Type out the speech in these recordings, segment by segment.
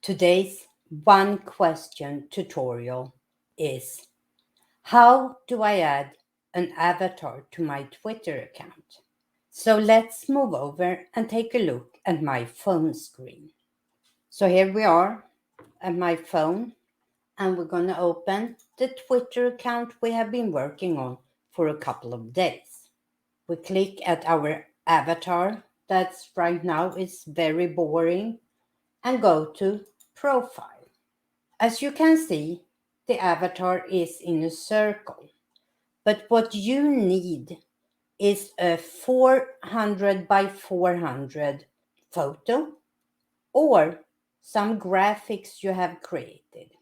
Today's one question tutorial is: how do I add an avatar to my Twitter account? So let's move over and take a look at my phone screen. So here we are at my phone, and we're going to open the Twitter account we have been working on for a couple of days. We click at our avatar, that's right now is very boring, and go to Profile. As you can see, the avatar is in a circle, but what you need is a 400 by 400 photo or some graphics you have created.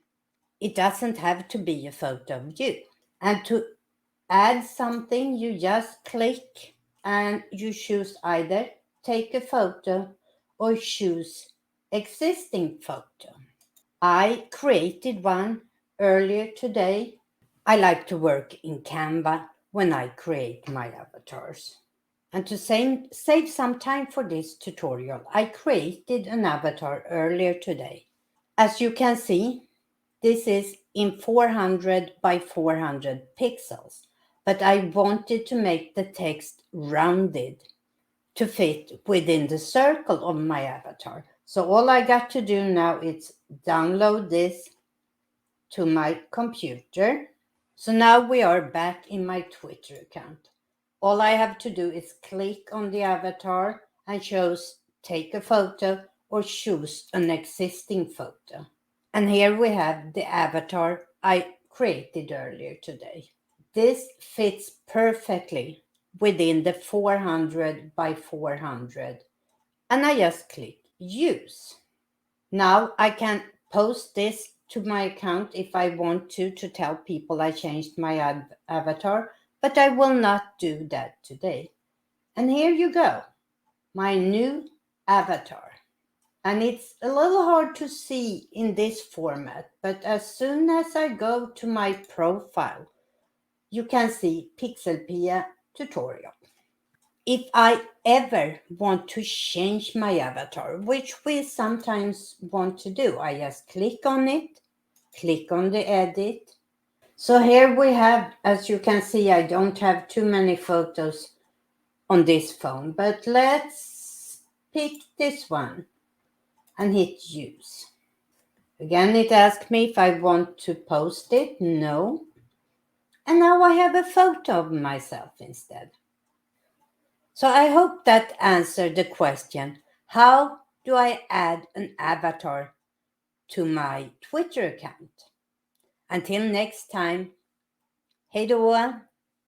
It doesn't have to be a photo of you. And to add something, you just click and you choose either take a photo or choose existing photo. I created one earlier today. I like to work in Canva when I create my avatars. And to save some time for this tutorial, I created an avatar earlier today. As you can see, this is in 400 by 400 pixels, but I wanted to make the text rounded to fit within the circle of my avatar. So all I got to do now is download this to my computer. So now we are back in my Twitter account. All I have to do is click on the avatar and choose take a photo or choose an existing photo. And here we have the avatar I created earlier today. This fits perfectly within the 400 by 400, and I just click use. Now I can post this to my account if I want to tell people I changed my avatar, but I will not do that today. And here you go, my new avatar. And it's a little hard to see in this format, but as soon as I go to my profile, you can see PixelPia tutorial. If I ever want to change my avatar, which we sometimes want to do, I just click on it, click on the edit. So here we have, as you can see, I don't have too many photos on this phone, but let's pick this one and hit use. Again, it asks me if I want to post it. No. And now I have a photo of myself instead. So I hope that answered the question, how do I add an avatar to my Twitter account? Until next time, hej då!